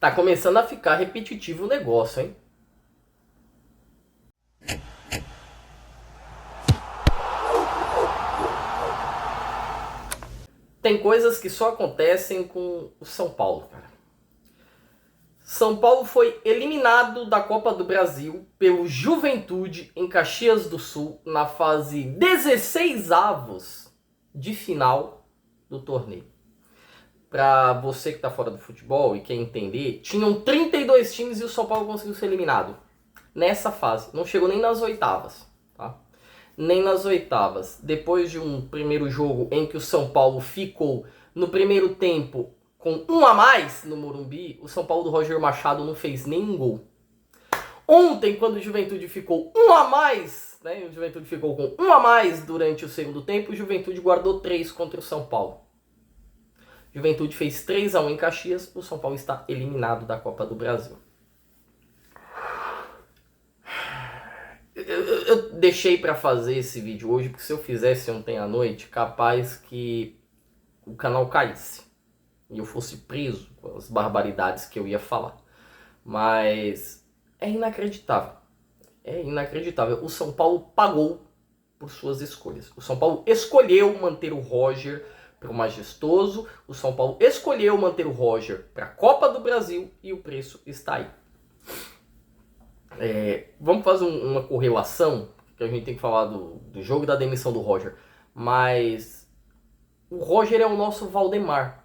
Tá começando a ficar repetitivo o negócio, hein? Tem coisas que só acontecem com o São Paulo, cara. São Paulo foi eliminado da Copa do Brasil pelo Juventude em Caxias do Sul na fase 16avos de final do torneio. Para você que tá fora do futebol e quer entender, tinham 32 times e o São Paulo conseguiu ser eliminado nessa fase. Não chegou nem nas oitavas, tá? Nem nas oitavas. Depois de um primeiro jogo em que o São Paulo ficou no primeiro tempo com um a mais no Morumbi, o São Paulo do Roger Machado não fez nenhum gol. Ontem, quando o Juventude ficou um a mais, né? O Juventude ficou com um a mais durante o segundo tempo, o Juventude guardou 3 contra o São Paulo. Juventude fez 3-1 em Caxias, o São Paulo está eliminado da Copa do Brasil. Eu deixei para fazer esse vídeo hoje, porque se eu fizesse ontem à noite, capaz que o canal caísse e eu fosse preso com as barbaridades que eu ia falar. Mas é inacreditável. É inacreditável. O São Paulo pagou por suas escolhas. O São Paulo escolheu manter o Roger para o Majestoso. O São Paulo escolheu manter o Roger para a Copa do Brasil e o preço está aí. Vamos fazer uma correlação, que a gente tem que falar do jogo e da demissão do Roger. Mas o Roger é o nosso Valdemar.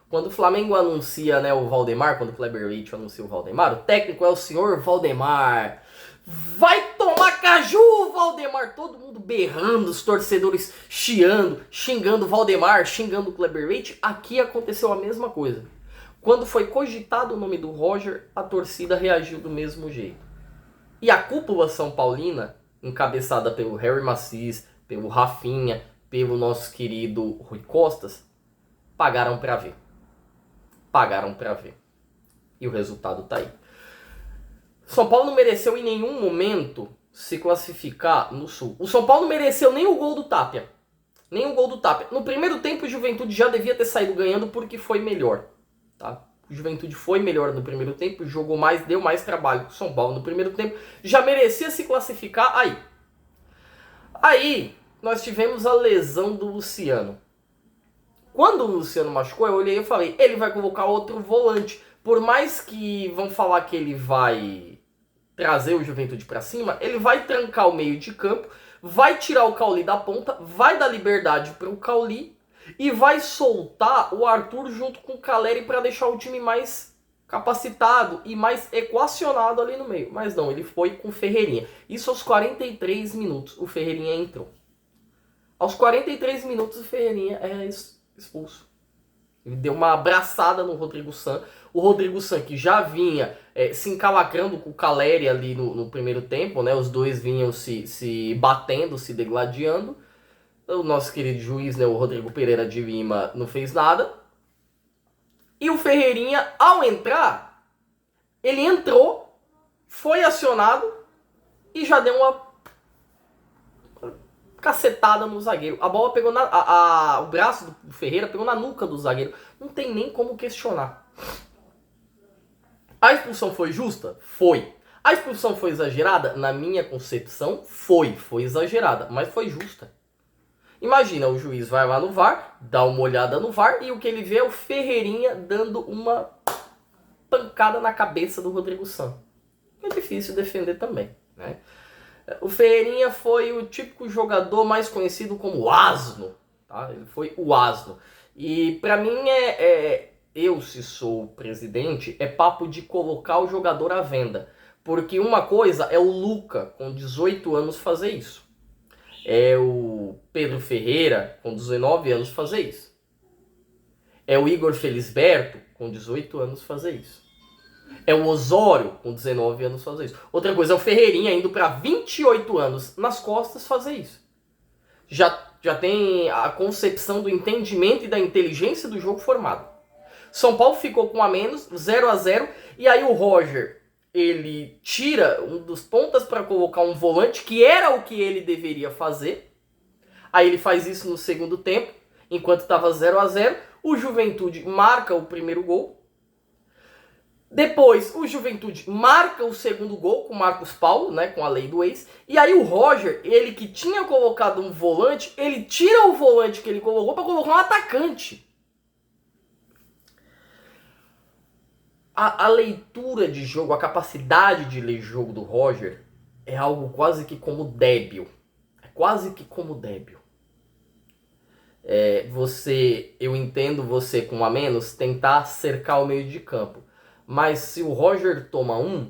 Quando o Flamengo anuncia, né, o Valdemar, quando o Kleber Leite anuncia o Valdemar, o técnico é o senhor Valdemar. Vai tomar caju, Valdemar! Todo mundo berrando, os torcedores chiando, xingando o Valdemar, xingando o Kleber Leite. Aqui aconteceu a mesma coisa. Quando foi cogitado o nome do Roger, a torcida reagiu do mesmo jeito. E a cúpula São Paulina, encabeçada pelo Harry Macis, pelo Rafinha, pelo nosso querido Rui Costas, pagaram pra ver. Pagaram pra ver. E o resultado tá aí. São Paulo não mereceu em nenhum momento se classificar no Sul. O São Paulo não mereceu nem o gol do Tapia. Nem o gol do Tapia. No primeiro tempo, o Juventude já devia ter saído ganhando porque foi melhor. Tá? O Juventude foi melhor no primeiro tempo, jogou mais, deu mais trabalho. O São Paulo no primeiro tempo já merecia se classificar aí. Aí, nós tivemos a lesão do Luciano. Quando o Luciano machucou, eu olhei e falei, ele vai colocar outro volante. Por mais que vão falar que ele vai trazer o Juventude pra cima, ele vai trancar o meio de campo, vai tirar o Cauli da ponta, vai dar liberdade pro Cauli e vai soltar o Arthur junto com o Caleri para deixar o time mais capacitado e mais equacionado ali no meio. Mas não, ele foi com o Ferreirinha. Isso aos 43 minutos, o Ferreirinha entrou. Aos 43 minutos, o Ferreirinha é expulso. Ele deu uma abraçada no Rodrigo San. O Rodrigo San, que já vinha se encalacrando com o Caleri ali no primeiro tempo, né? Os dois vinham se batendo, se degladiando. O nosso querido juiz, né, o Rodrigo Pereira de Lima, não fez nada. E o Ferreirinha, ao entrar, ele entrou, foi acionado e já deu uma cacetada no zagueiro. A bola pegou o braço do Ferreira pegou na nuca do zagueiro. Não tem nem como questionar. A expulsão foi justa? Foi. A expulsão foi exagerada? Na minha concepção, foi exagerada, mas foi justa. Imagina, o juiz vai lá no VAR, dá uma olhada no VAR e o que ele vê é o Ferreirinha dando uma pancada na cabeça do Rodrigo San. É difícil defender também, né? O Ferreirinha foi o típico jogador mais conhecido como asno, tá? Ele foi o asno. E pra mim eu, se sou o presidente, é papo de colocar o jogador à venda. Porque uma coisa é o Luca, com 18 anos, fazer isso. É o Pedro Ferreira, com 19 anos, fazer isso. É o Igor Felisberto, com 18 anos, fazer isso. É o Osório, com 19 anos, fazer isso. Outra coisa é o Ferreirinha, indo para 28 anos nas costas, fazer isso. Já tem a concepção do entendimento e da inteligência do jogo formado. São Paulo ficou com a menos, 0-0, e aí o Roger, ele tira um dos pontas para colocar um volante, que era o que ele deveria fazer. Aí ele faz isso no segundo tempo, enquanto estava 0-0. O Juventude marca o primeiro gol. Depois, o Juventude marca o segundo gol com o Marcos Paulo, né, com a lei do ex. E aí o Roger, ele que tinha colocado um volante, ele tira o volante que ele colocou para colocar um atacante. A leitura de jogo, a capacidade de ler jogo do Roger é algo quase que como débil. É quase que como débil. Eu entendo você com um a menos tentar cercar o meio de campo. Mas se o Roger toma um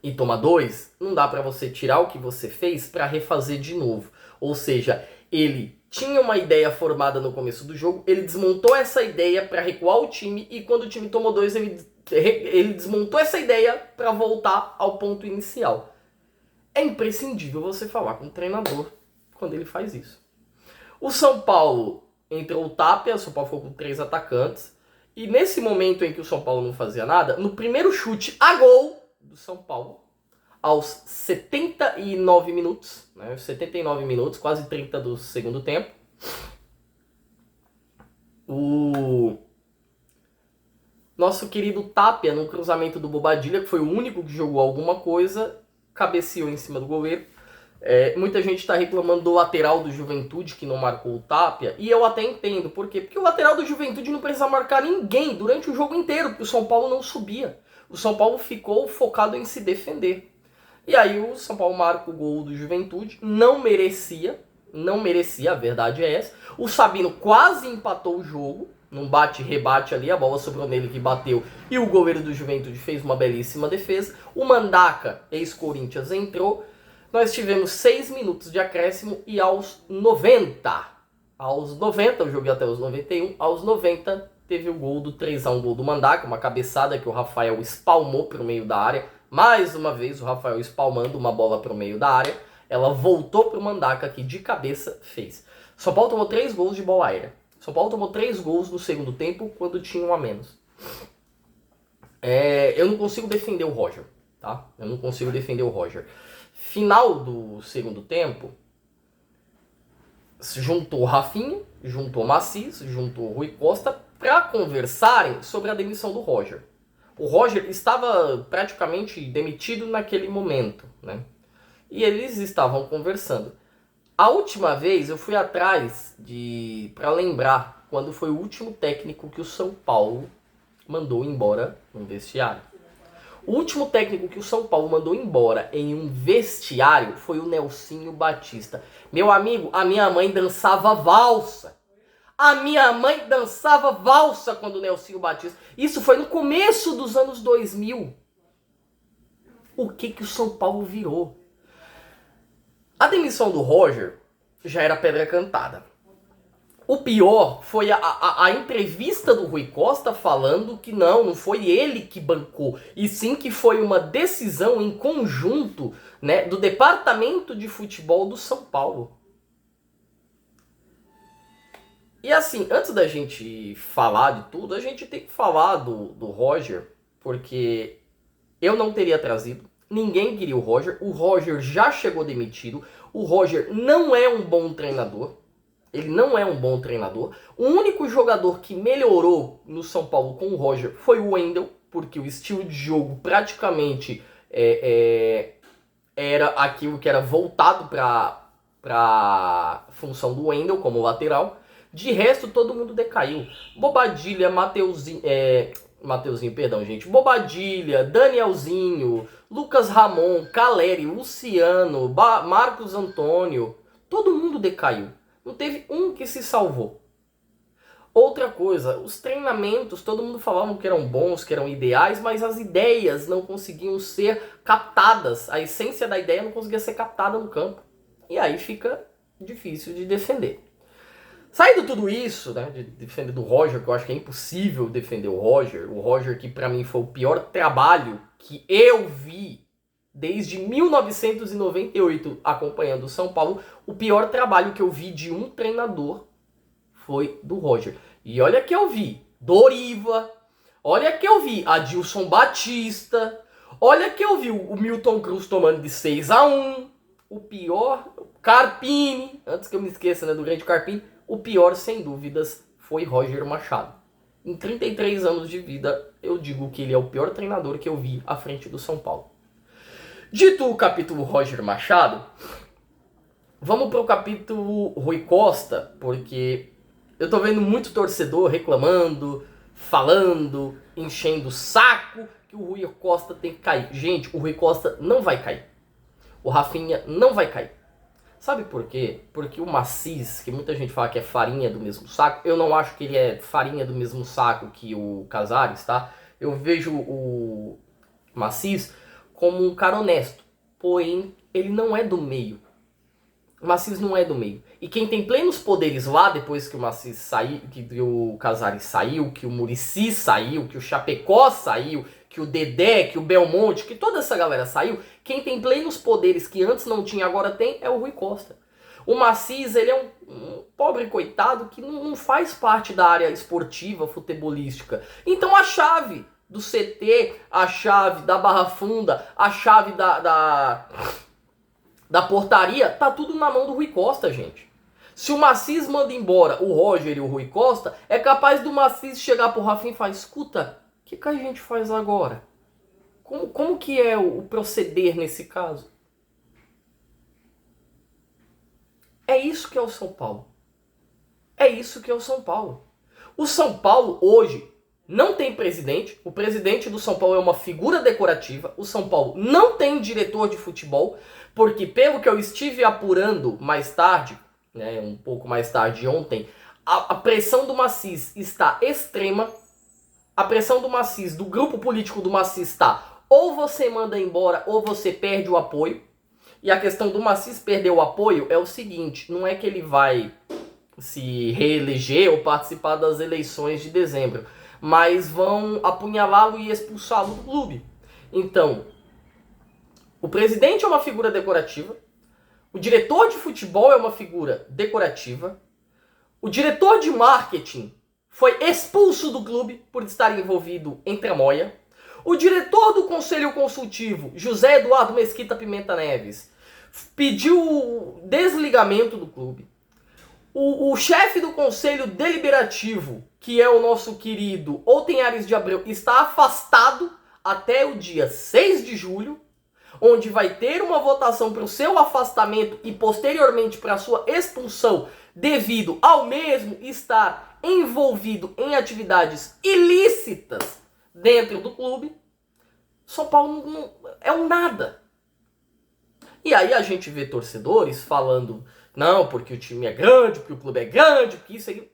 e toma dois, não dá para você tirar o que você fez para refazer de novo. Ou seja, ele tinha uma ideia formada no começo do jogo, ele desmontou essa ideia para recuar o time e quando o time tomou dois, ele desmontou essa ideia para voltar ao ponto inicial. É imprescindível você falar com o treinador quando ele faz isso. O São Paulo entrou o Tapia, o São Paulo ficou com 3 atacantes. E nesse momento em que o São Paulo não fazia nada, no primeiro chute a gol do São Paulo, aos 79 minutos, né, 79 minutos, quase 30 do segundo tempo, o nosso querido Tapia, no cruzamento do Bobadilha, que foi o único que jogou alguma coisa, cabeceou em cima do goleiro. Muita gente está reclamando do lateral do Juventude que não marcou o Tapia, e eu até entendo, por quê? Porque o lateral do Juventude não precisa marcar ninguém durante o jogo inteiro, porque o São Paulo não subia. O São Paulo ficou focado em se defender. E aí o São Paulo marca o gol do Juventude, não merecia, a verdade é essa. O Sabino quase empatou o jogo, num bate-rebate ali, a bola sobrou nele que bateu, e o goleiro do Juventude fez uma belíssima defesa. O Mandaca, ex-Corinthians, entrou. Nós tivemos 6 minutos de acréscimo e aos 90, eu joguei até os 91, aos 90 teve o gol do 3x1, gol do Mandaca, uma cabeçada que o Rafael espalmou para o meio da área. Mais uma vez o Rafael espalmando uma bola para o meio da área, ela voltou para o Mandaca que de cabeça fez. São Paulo tomou 3 gols de bola aérea. São Paulo tomou 3 gols no segundo tempo quando tinha um a menos. Eu não consigo defender o Roger, tá? Eu não consigo defender o Roger. Final do segundo tempo, se juntou o Rafinha, juntou o Macis, juntou o Rui Costa para conversarem sobre a demissão do Roger. O Roger estava praticamente demitido naquele momento, né? E eles estavam conversando. A última vez eu fui atrás para lembrar quando foi o último técnico que o São Paulo mandou embora no vestiário. O último técnico que o São Paulo mandou embora em um vestiário foi o Nelsinho Batista. Meu amigo, a minha mãe dançava valsa. A minha mãe dançava valsa quando o Nelsinho Batista... Isso foi no começo dos anos 2000. O que o São Paulo virou? A demissão do Roger já era pedra cantada. O pior foi a entrevista do Rui Costa falando que não foi ele que bancou, e sim que foi uma decisão em conjunto, né, do departamento de futebol do São Paulo. E assim, antes da gente falar de tudo, a gente tem que falar do Roger, porque eu não teria trazido, ninguém queria o Roger já chegou demitido, o Roger não é um bom treinador. Ele não é um bom treinador. O único jogador que melhorou no São Paulo com o Roger foi o Wendel, porque o estilo de jogo praticamente era aquilo que era voltado para a função do Wendel como lateral. De resto, todo mundo decaiu. Bobadilha, Bobadilha, Danielzinho, Lucas Ramon, Caleri, Luciano, Marcos Antônio, todo mundo decaiu. Não teve um que se salvou. Outra coisa, os treinamentos, todo mundo falava que eram bons, que eram ideais, mas as ideias não conseguiam ser captadas. A essência da ideia não conseguia ser captada no campo. E aí fica difícil de defender. Saindo tudo isso, né, de defender do Roger, que eu acho que é impossível defender o Roger que pra mim foi o pior trabalho que eu vi desde 1998 acompanhando o São Paulo, o pior trabalho que eu vi de um treinador foi do Roger. E olha que eu vi Doriva, olha que eu vi Adilson Batista, olha que eu vi o Milton Cruz tomando de 6-1, o pior, Carpini, antes que eu me esqueça, né, do grande Carpini, o pior sem dúvidas foi Roger Machado. Em 33 anos de vida, eu digo que ele é o pior treinador que eu vi à frente do São Paulo. Dito o capítulo Roger Machado, vamos para o capítulo Rui Costa, porque eu tô vendo muito torcedor reclamando, falando, enchendo o saco que o Rui Costa tem que cair. Gente, o Rui Costa não vai cair. O Rafinha não vai cair. Sabe por quê? Porque o Macis, que muita gente fala que é farinha do mesmo saco, eu não acho que ele é farinha do mesmo saco que o Casares, tá? Eu vejo o Macis como um cara honesto, porém ele não é do meio. O Macis não é do meio. E quem tem plenos poderes lá, depois que o Macis saiu, que o Casares saiu, que o Muricy saiu, que o Chapecó saiu, que o Dedé, que o Belmonte, que toda essa galera saiu, quem tem plenos poderes que antes não tinha, agora tem, é o Rui Costa. O Macis, ele é um pobre coitado que não faz parte da área esportiva, futebolística. Então a chave do CT, a chave da Barra Funda, a chave da portaria, tá tudo na mão do Rui Costa, gente. Se o Macis manda embora o Roger e o Rui Costa, é capaz do Macis chegar pro Rafinha e falar: escuta, o que a gente faz agora? Como que é o proceder nesse caso? É isso que é o São Paulo. É isso que é o São Paulo. O São Paulo hoje não tem presidente. O presidente do São Paulo é uma figura decorativa. O São Paulo não tem diretor de futebol, porque pelo que eu estive apurando mais tarde, né, um pouco mais tarde ontem, a pressão do Macis está extrema. A pressão do Macis, do grupo político do Macis está: ou você manda embora ou você perde o apoio. E a questão do Macis perder o apoio é o seguinte: não é que ele vai se reeleger ou participar das eleições de dezembro, mas vão apunhalá-lo e expulsá-lo do clube. Então, o presidente é uma figura decorativa, o diretor de futebol é uma figura decorativa, o diretor de marketing foi expulso do clube por estar envolvido em tramóia, o diretor do conselho consultivo, José Eduardo Mesquita Pimenta Neves, pediu desligamento do clube. O chefe do conselho deliberativo, que é o nosso querido Outen Ares de Abreu, está afastado até o dia 6 de julho, onde vai ter uma votação para o seu afastamento e posteriormente para a sua expulsão, devido ao mesmo estar envolvido em atividades ilícitas dentro do clube. São Paulo não, é um nada. E aí a gente vê torcedores falando: não, porque o time é grande, porque o clube é grande, porque isso aí.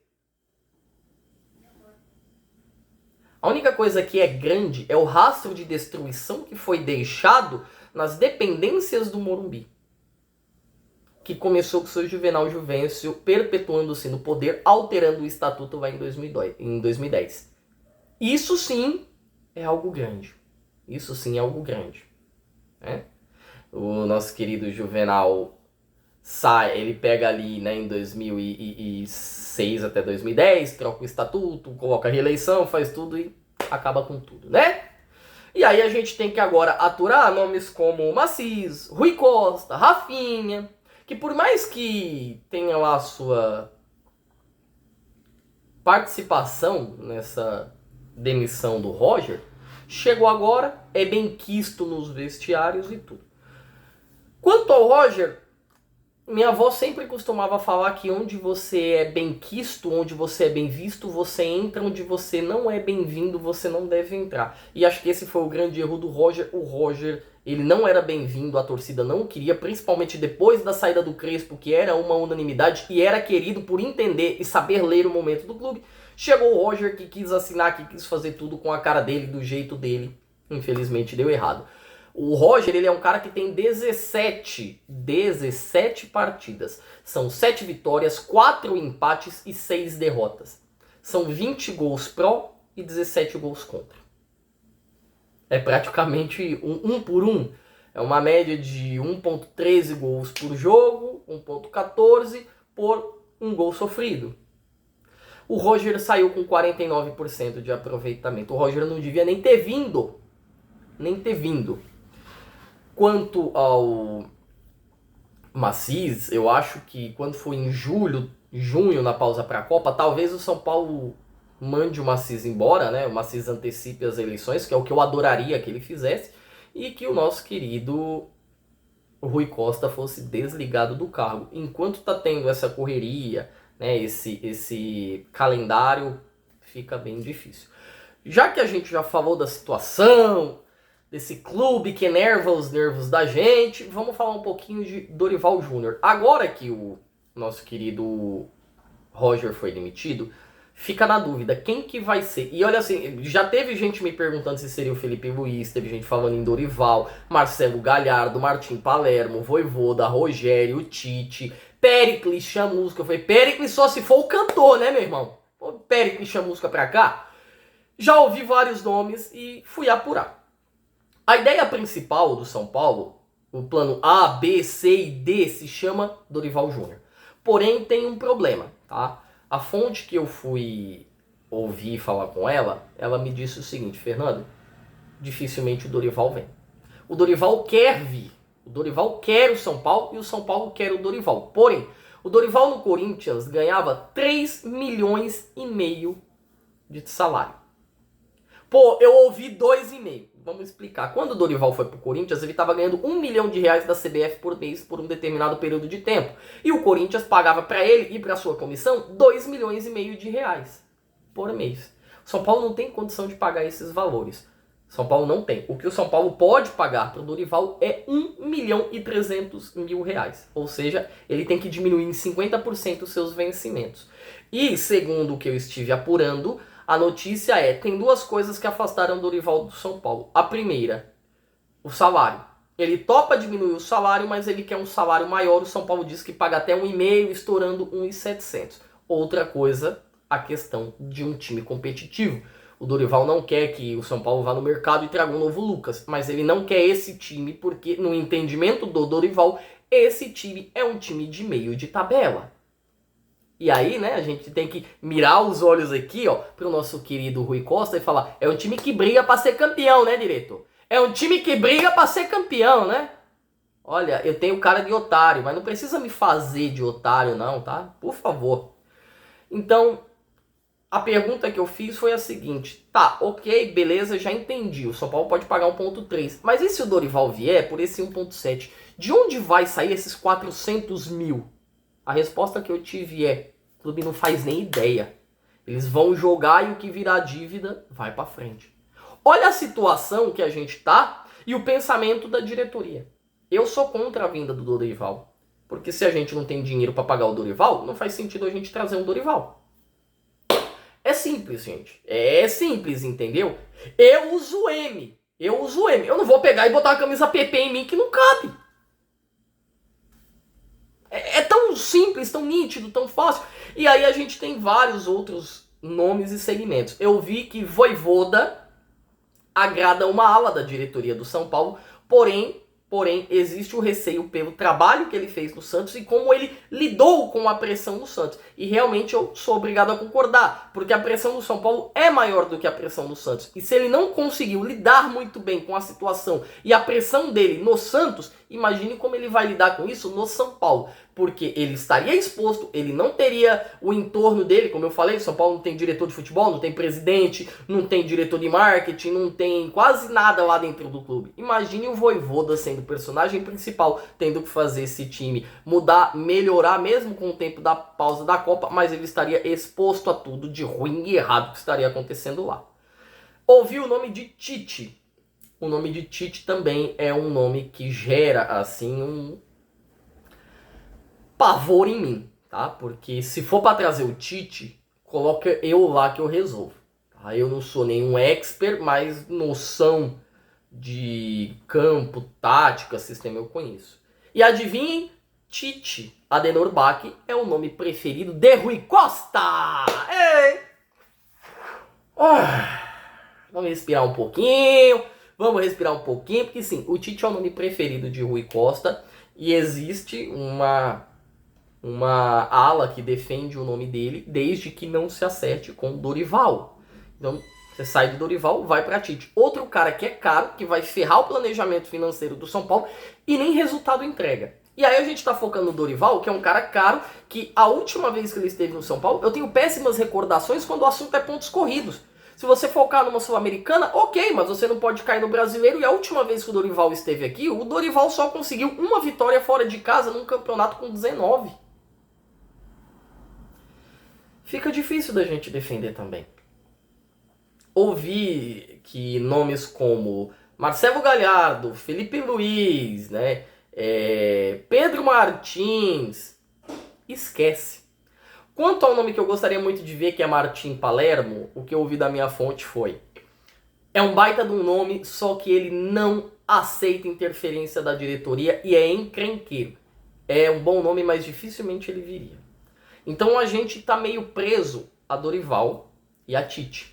A única coisa que é grande é o rastro de destruição que foi deixado nas dependências do Morumbi, que começou com o seu Juvenal Juvencio perpetuando-se no poder, alterando o estatuto lá em 2010. Isso sim é algo grande. Isso sim é algo grande. Né? O nosso querido Juvenal sai, ele pega ali, né, em 2006 até 2010, troca o estatuto, coloca a reeleição, faz tudo e acaba com tudo, né? E aí a gente tem que agora aturar nomes como Macis, Rui Costa, Rafinha, que por mais que tenha lá a sua participação nessa demissão do Roger, chegou agora, é bem quisto nos vestiários e tudo. Quanto ao Roger, minha avó sempre costumava falar que onde você é bem quisto, onde você é bem visto, você entra, onde você não é bem-vindo, você não deve entrar. E acho que esse foi o grande erro do Roger. O Roger, ele não era bem-vindo, a torcida não queria, principalmente depois da saída do Crespo, que era uma unanimidade e era querido por entender e saber ler o momento do clube. Chegou o Roger que quis assinar, que quis fazer tudo com a cara dele, do jeito dele. Infelizmente deu errado. O Roger, ele é um cara que tem 17 partidas. São 7 vitórias, 4 empates e 6 derrotas. São 20 gols pró e 17 gols contra. É praticamente um por um. É uma média de 1.13 gols por jogo, 1.14 por um gol sofrido. O Roger saiu com 49% de aproveitamento. O Roger não devia nem ter vindo. Quanto ao Macis, eu acho que quando foi em junho, na pausa para a Copa, talvez o São Paulo mande o Maciz embora, né? O Maciz antecipe as eleições, que é o que eu adoraria que ele fizesse, e que o nosso querido Rui Costa fosse desligado do cargo. Enquanto está tendo essa correria, né, esse calendário, fica bem difícil. Já que a gente já falou da situação, desse clube que enerva os nervos da gente, vamos falar um pouquinho de Dorival Júnior. Agora que o nosso querido Roger foi demitido, fica na dúvida quem que vai ser. E olha assim, já teve gente me perguntando se seria o Felipe Luiz, teve gente falando em Dorival, Marcelo Galhardo, Martim Palermo, Vojvoda, Rogério, Tite, Péricles Chamusca. Eu falei, Péricles só se for o cantor, né, meu irmão? Pô, Péricles Chamusca pra cá. Já ouvi vários nomes e fui apurar. A ideia principal do São Paulo, o plano A, B, C e D, se chama Dorival Júnior. Porém, tem um problema, tá? A fonte que eu fui ouvir falar com ela, ela me disse o seguinte, Fernando, dificilmente o Dorival vem. O Dorival quer vir. O Dorival quer o São Paulo e o São Paulo quer o Dorival. Porém, o Dorival no Corinthians ganhava 3 milhões e meio de salário. Pô, eu ouvi 2,5. Vamos explicar. Quando o Dorival foi pro Corinthians, ele estava ganhando R$1 milhão da CBF por mês por um determinado período de tempo. E o Corinthians pagava para ele e para sua comissão R$2,5 milhões por mês. São Paulo não tem condição de pagar esses valores. São Paulo não tem. O que o São Paulo pode pagar para o Dorival é R$1,3 milhão. Ou seja, ele tem que diminuir em 50% os seus vencimentos. E, segundo o que eu estive apurando, a notícia é, tem duas coisas que afastaram o Dorival do São Paulo. A primeira, o salário. Ele topa diminuir o salário, mas ele quer um salário maior. O São Paulo diz que paga até 1,5, estourando 1,700. Outra coisa, a questão de um time competitivo. O Dorival não quer que o São Paulo vá no mercado e traga um novo Lucas, mas ele não quer esse time porque, no entendimento do Dorival, esse time é um time de meio de tabela. E aí, né, a gente tem que mirar os olhos aqui, ó, pro nosso querido Rui Costa e falar, é um time que briga pra ser campeão, né, diretor? É um time que briga pra ser campeão, né? Olha, eu tenho cara de otário, mas não precisa me fazer de otário não, tá? Por favor. Então, a pergunta que eu fiz foi a seguinte, tá, ok, beleza, já entendi, o São Paulo pode pagar 1,3, mas e se o Dorival vier por esse 1,7? De onde vai sair esses 400 mil? A resposta que eu tive é, o clube não faz nem ideia. Eles vão jogar e o que virar dívida vai pra frente. Olha a situação que a gente tá e o pensamento da diretoria. Eu sou contra a vinda do Dorival. Porque se a gente não tem dinheiro para pagar o Dorival, não faz sentido a gente trazer um Dorival. É simples, gente. É simples, entendeu? Eu uso M. Eu não vou pegar e botar a camisa PP em mim que não cabe. É tão simples, tão nítido, tão fácil. E aí a gente tem vários outros nomes e segmentos. Eu vi que Vojvoda agrada uma ala da diretoria do São Paulo, porém existe o receio pelo trabalho que ele fez no Santos e como ele lidou com a pressão do Santos. E realmente eu sou obrigado a concordar, porque a pressão do São Paulo é maior do que a pressão do Santos. E se ele não conseguiu lidar muito bem com a situação e a pressão dele no Santos, imagine como ele vai lidar com isso no São Paulo. Porque ele estaria exposto, ele não teria o entorno dele, como eu falei, São Paulo não tem diretor de futebol, não tem presidente, não tem diretor de marketing, não tem quase nada lá dentro do clube. Imagine o Vojvoda sendo o personagem principal, tendo que fazer esse time mudar, melhorar, mesmo com o tempo da pausa da Copa, mas ele estaria exposto a tudo de ruim e errado que estaria acontecendo lá. Ouvi o nome de Tite. O nome de Tite também é um nome que gera, assim, um pavor em mim, tá? Porque se for para trazer o Tite, coloca eu lá que eu resolvo. Tá? Eu não sou nenhum expert, mas noção de campo, tática, sistema eu conheço. E adivinhem, Tite Adenor Bach é o nome preferido de Rui Costa! Ei! Vamos respirar um pouquinho, porque sim, o Tite é o nome preferido de Rui Costa e existe uma ala que defende o nome dele desde que não se acerte com Dorival. Então, você sai de Dorival, vai para Tite. Outro cara que é caro, que vai ferrar o planejamento financeiro do São Paulo e nem resultado entrega. E aí a gente tá focando no Dorival, que é um cara caro, que a última vez que ele esteve no São Paulo, eu tenho péssimas recordações quando o assunto é pontos corridos. Se você focar numa Sul-Americana, ok, mas você não pode cair no Brasileiro. E a última vez que o Dorival esteve aqui, o Dorival só conseguiu uma vitória fora de casa num campeonato com 19. Fica difícil da gente defender também. Ouvi que nomes como Marcelo Galhardo, Felipe Luiz, né, Pedro Martins, esquece. Quanto ao nome que eu gostaria muito de ver, que é Martim Palermo, o que eu ouvi da minha fonte foi: é um baita de um nome, só que ele não aceita interferência da diretoria e é encrenqueiro. É um bom nome, mas dificilmente ele viria. Então a gente tá meio preso a Dorival e a Tite.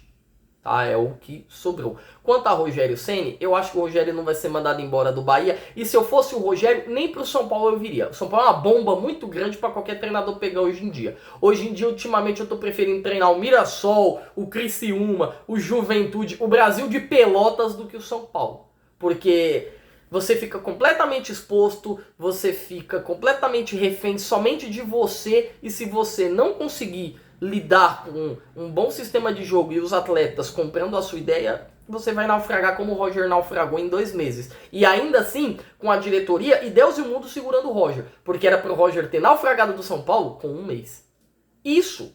Tá? É o que sobrou. Quanto a Rogério Ceni, eu acho que o Rogério não vai ser mandado embora do Bahia. E se eu fosse o Rogério, nem pro São Paulo eu viria. O São Paulo é uma bomba muito grande para qualquer treinador pegar hoje em dia. Hoje em dia, ultimamente, eu tô preferindo treinar o Mirassol, o Criciúma, o Juventude, o Brasil de Pelotas do que o São Paulo. Porque você fica completamente exposto, você fica completamente refém somente de você. E se você não conseguir lidar com um bom sistema de jogo e os atletas comprando a sua ideia, você vai naufragar como o Roger naufragou em 2 meses. E ainda assim, com a diretoria e Deus e o mundo segurando o Roger. Porque era pro Roger ter naufragado do São Paulo com 1 mês. Isso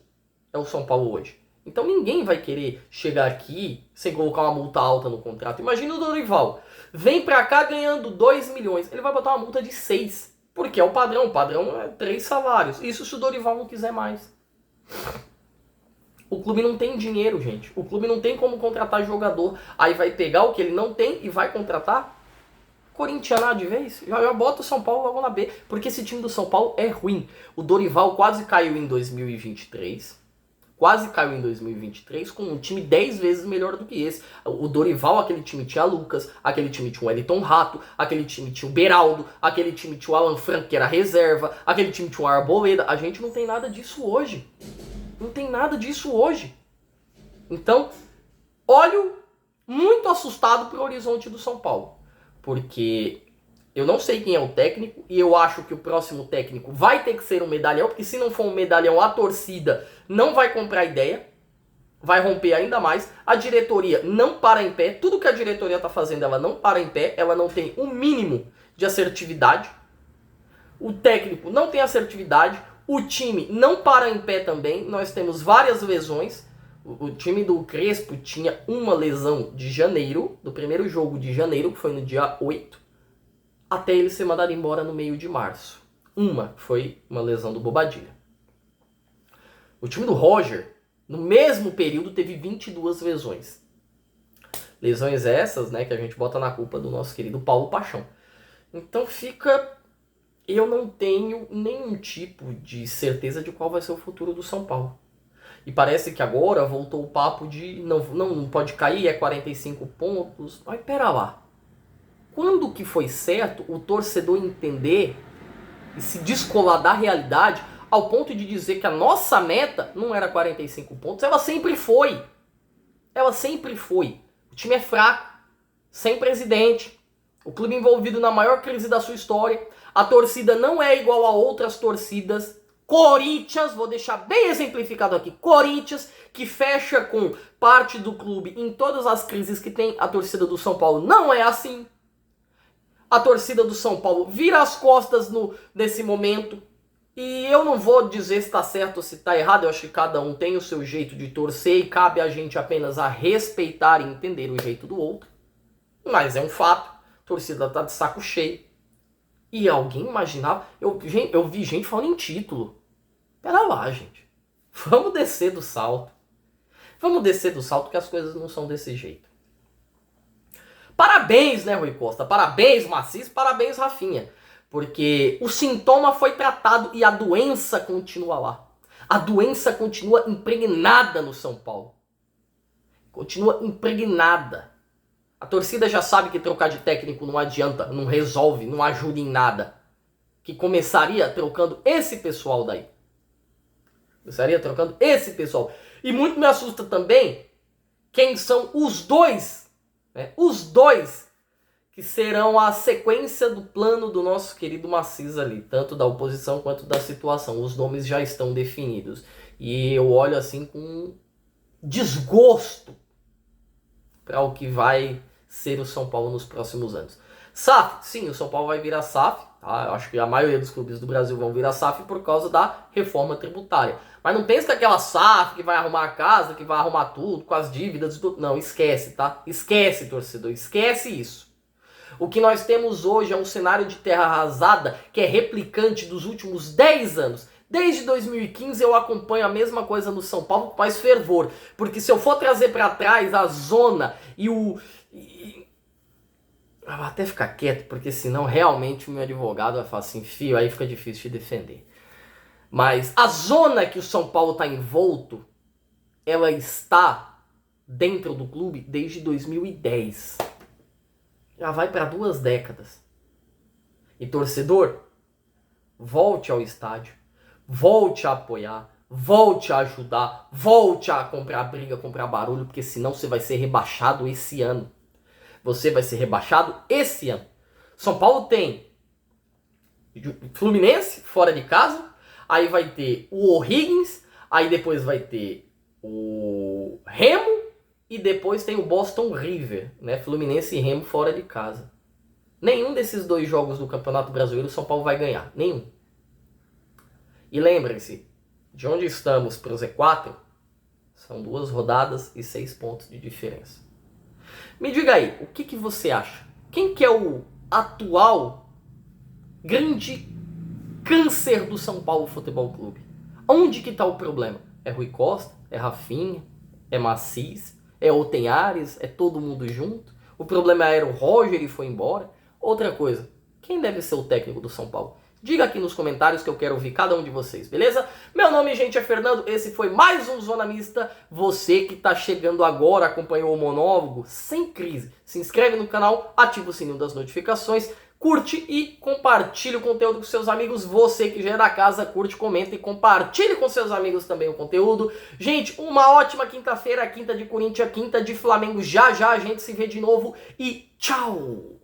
é o São Paulo hoje. Então ninguém vai querer chegar aqui sem colocar uma multa alta no contrato. Imagina o Dorival. Vem pra cá ganhando 2 milhões. Ele vai botar uma multa de 6. Porque é o padrão. O padrão é 3 salários. Isso se o Dorival não quiser mais. O clube não tem dinheiro, gente. O clube não tem como contratar jogador. Aí vai pegar o que ele não tem e vai contratar corintianar de vez. Já bota o São Paulo logo na B. Porque esse time do São Paulo é ruim. O Dorival quase caiu em 2023. Quase caiu em 2023 com um time 10 vezes melhor do que esse. O Dorival, aquele time tinha Lucas, aquele time tinha o Wellington Rato, aquele time tinha o Beraldo, aquele time tinha o Alan Franco, que era reserva, aquele time tinha o Arboleda. A gente não tem nada disso hoje. Não tem nada disso hoje. Então, olho muito assustado pro horizonte do São Paulo. Porque eu não sei quem é o técnico e eu acho que o próximo técnico vai ter que ser um medalhão, porque se não for um medalhão, a torcida não vai comprar a ideia, vai romper ainda mais. A diretoria não para em pé, tudo que a diretoria está fazendo, ela não para em pé, ela não tem o mínimo de assertividade. O técnico não tem assertividade, o time não para em pé também, nós temos várias lesões. O time do Crespo tinha uma lesão de janeiro, do primeiro jogo de janeiro, que foi no dia 8. Até ele ser mandado embora no meio de março. Uma foi uma lesão do Bobadilha. O time do Roger, no mesmo período, teve 22 lesões. Lesões essas, né, que a gente bota na culpa do nosso querido Paulo Paixão. Então fica... Eu não tenho nenhum tipo de certeza de qual vai ser o futuro do São Paulo. E parece que agora voltou o papo de não pode cair, é 45 pontos. Mas pera lá. Quando que foi certo o torcedor entender e se descolar da realidade ao ponto de dizer que a nossa meta não era 45 pontos? Ela sempre foi. Ela sempre foi. O time é fraco, sem presidente, o clube envolvido na maior crise da sua história, a torcida não é igual a outras torcidas. Corinthians, vou deixar bem exemplificado aqui, Corinthians, que fecha com parte do clube em todas as crises que tem. A torcida do São Paulo não é assim. A torcida do São Paulo vira as costas nesse momento. E eu não vou dizer se está certo ou se está errado. Eu acho que cada um tem o seu jeito de torcer e cabe a gente apenas a respeitar e entender o jeito do outro. Mas é um fato. A torcida está de saco cheio. E alguém imaginava... Eu vi gente falando em título. Pera lá, gente. Vamos descer do salto. Vamos descer do salto que as coisas não são desse jeito. Parabéns, né, Rui Costa? Parabéns, Macis, parabéns, Rafinha. Porque o sintoma foi tratado e a doença continua lá. A doença continua impregnada no São Paulo. Continua impregnada. A torcida já sabe que trocar de técnico não adianta, não resolve, não ajuda em nada. Que começaria trocando esse pessoal daí. Começaria trocando esse pessoal. E muito me assusta também quem são os dois, né? Os dois que serão a sequência do plano do nosso querido Maciza ali, tanto da oposição quanto da situação. Os nomes já estão definidos. E eu olho assim com desgosto para o que vai ser o São Paulo nos próximos anos. SAF, sim, o São Paulo vai virar SAF, tá? Eu acho que a maioria dos clubes do Brasil vão virar SAF por causa da reforma tributária. Mas não pensa que aquela SAF que vai arrumar a casa, que vai arrumar tudo, com as dívidas e tudo. Não, esquece, tá? Esquece, torcedor, esquece isso. O que nós temos hoje é um cenário de terra arrasada que é replicante dos últimos 10 anos. Desde 2015 eu acompanho a mesma coisa no São Paulo com mais fervor. Porque se eu for trazer para trás a zona e o... Eu vou até ficar quieto, porque senão realmente o meu advogado vai falar assim, fio, aí fica difícil de defender. Mas a zona que o São Paulo está envolto, ela está dentro do clube desde 2010. Já vai para 2 décadas. E torcedor, volte ao estádio, volte a apoiar, volte a ajudar, volte a comprar briga, comprar barulho, porque senão você vai ser rebaixado esse ano. Você vai ser rebaixado esse ano. São Paulo tem Fluminense fora de casa, aí vai ter o O'Higgins, aí depois vai ter o Remo e depois tem o Boston River, né? Fluminense e Remo fora de casa. Nenhum desses 2 jogos do Campeonato Brasileiro o São Paulo vai ganhar, nenhum. E lembrem-se, de onde estamos para o Z4, são 2 rodadas e 6 pontos de diferença. Me diga aí, o que você acha? Quem que é o atual grande câncer do São Paulo Futebol Clube? Onde que está o problema? É Rui Costa? É Rafinha? É Maciz? É Otenhares? É todo mundo junto? O problema era o Roger e foi embora? Outra coisa, quem deve ser o técnico do São Paulo? Diga aqui nos comentários que eu quero ouvir cada um de vocês, beleza? Meu nome, gente, é Fernando, esse foi mais um Zona Mista. Você que está chegando agora, acompanhou o monólogo, sem crise, se inscreve no canal, ativa o sininho das notificações, curte e compartilhe o conteúdo com seus amigos. Você que já é da casa, curte, comenta e compartilhe com seus amigos também o conteúdo. Gente, uma ótima quinta-feira, quinta de Corinthians, quinta de Flamengo. Já já a gente se vê de novo e tchau!